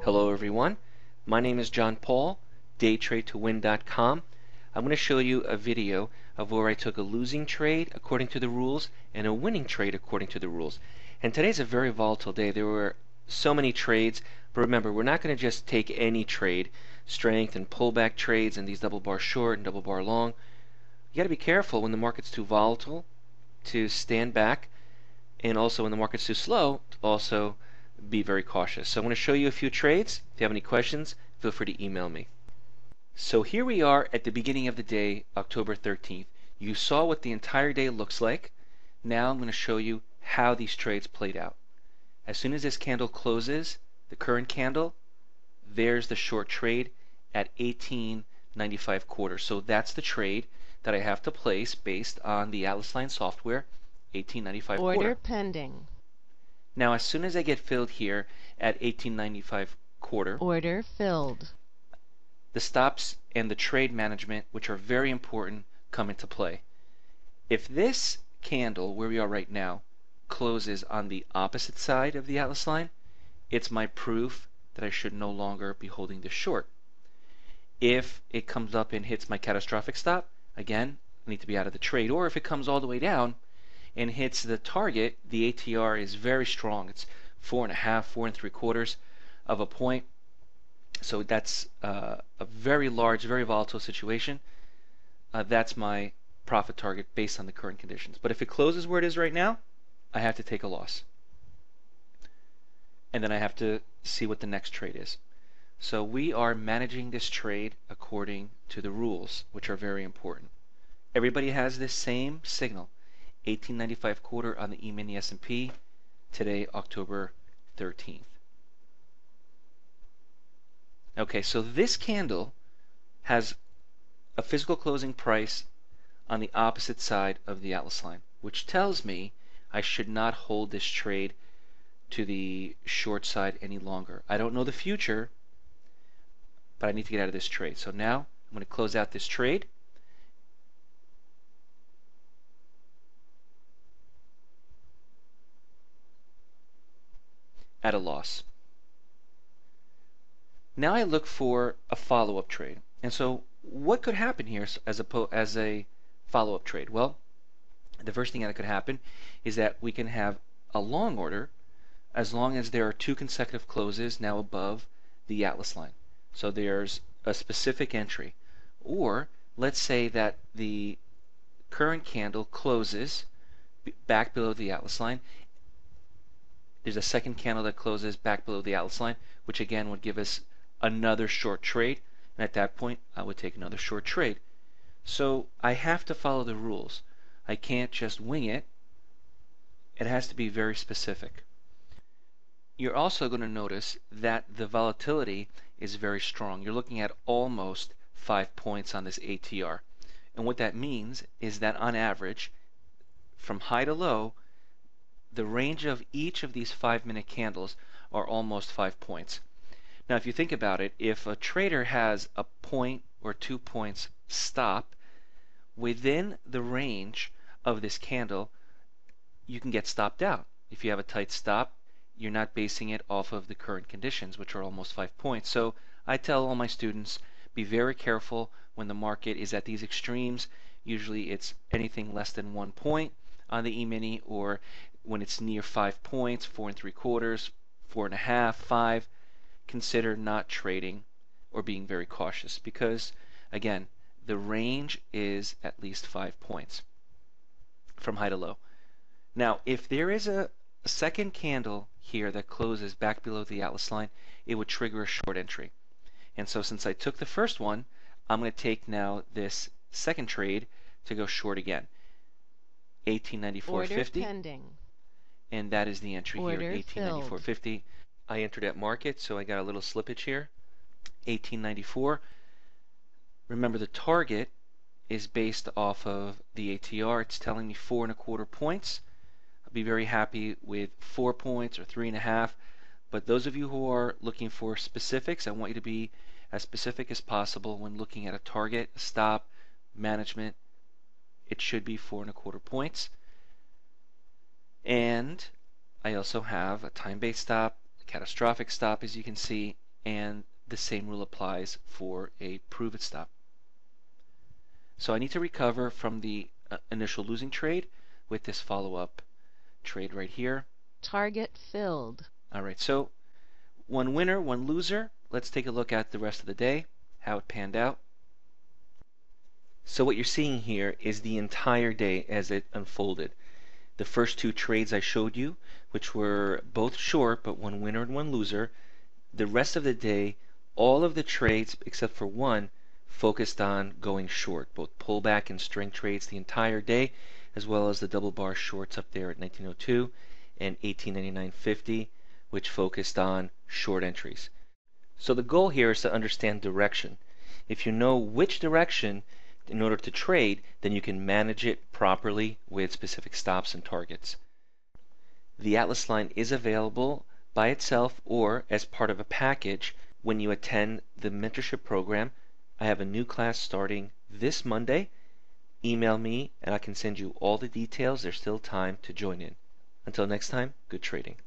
Hello everyone, my name is John Paul, DayTradeToWin.com. I'm going to show you a video of where I took a losing trade according to the rules and a winning trade according to the rules. And today's a very volatile day. There were so many trades, but remember, we're not going to just take any trade, strength and pullback trades and these double bar short and double bar long. You got to be careful when the market's too volatile to stand back, and also when the market's too slow to also be very cautious. So I'm going to show you a few trades. If you have any questions, feel free to email me. So here we are at the beginning of the day, October 13th. You saw what the entire day looks like. Now I'm going to show you how these trades played out. As soon as this candle closes, the current candle, there's the short trade at 18.95 quarters. So that's the trade that I have to place based on the Atlas Line software, 18.95 quarter. Order pending. Now, as soon as I get filled here at 18.95 quarter, Order filled. the stops and the trade management, which are very important, come into play. If this candle, where we are right now, closes on the opposite side of the Atlas Line, it's my proof that I should no longer be holding this short. If it comes up and hits my catastrophic stop, again, I need to be out of the trade. Or if it comes all the way down and hits the target, the ATR is very strong. It's 4.5, 4 3/4 of a point. So that's a very large, very volatile situation. That's my profit target based on the current conditions. But if it closes where it is right now, I have to take a loss. And then I have to see what the next trade is. So we are managing this trade according to the rules, which are very important. Everybody has this same signal. 18.95 quarter on the E-mini S&P, today October 13th. Okay, so this candle has a physical closing price on the opposite side of the Atlas Line, which tells me I should not hold this trade to the short side any longer. I don't know the future, but I need to get out of this trade. So now I'm going to close out this trade. At a loss. Now I look for a follow-up trade. And so what could happen here as a follow-up trade? Well, the first thing that could happen is that we can have a long order as long as there are 2 consecutive closes now above the Atlas Line. So there's a specific entry. Or let's say that the current candle closes back below the Atlas Line. There's a second candle that closes back below the Atlas Line, which again would give us another short trade. And at that point, I would take another short trade. So I have to follow the rules. I can't just wing it. It has to be very specific. You're also going to notice that the volatility is very strong. You're looking at almost 5 points on this ATR. And what that means is that on average, from high to low, the range of each of these 5-minute candles are almost 5 points. Now, if you think about it, if a trader has a point or 2 points stop within the range of this candle, you can get stopped out. If you have a tight stop, you're not basing it off of the current conditions, which are almost 5 points. So I tell all my students, be very careful when the market is at these extremes. Usually it's anything less than 1 point on the E-mini, or when it's near 5 points, 4 3/4, 4.5, 5, consider not trading or being very cautious, because again, the range is at least 5 points from high to low. Now, if there is a second candle here that closes back below the Atlas Line, it would trigger a short entry. And so since I took the first one, I'm going to take now this second trade to go short again. 18.94.50. Pending. And that is the entry Order here, 18.94.50. I entered at market, so I got a little slippage here. 18.94. Remember, the target is based off of the ATR. It's telling me 4 1/4 points. I'll be very happy with 4 points or 3.5. But those of you who are looking for specifics, I want you to be as specific as possible when looking at a target, a stop, management. It should be 4 1/4 points. And I also have a time-based stop, a catastrophic stop, as you can see, and the same rule applies for a prove it stop. So I need to recover from the initial losing trade with this follow-up trade right here. Target filled. All right, so one winner, one loser. Let's take a look at the rest of the day, how it panned out. So what you're seeing here is the entire day as it unfolded. The first two trades I showed you, which were both short, but one winner and one loser. The rest of the day, all of the trades except for one focused on going short, both pullback and string trades the entire day, as well as the double bar shorts up there at 1902 and 1899.50, which focused on short entries. So the goal here is to understand direction. If you know which direction in order to trade, then you can manage it properly with specific stops and targets. The Atlas line is available by itself or as part of a package when you attend the mentorship program. I have a new class starting this Monday. Email me and I can send you all the details. There's still time to join in. Until next time, good trading.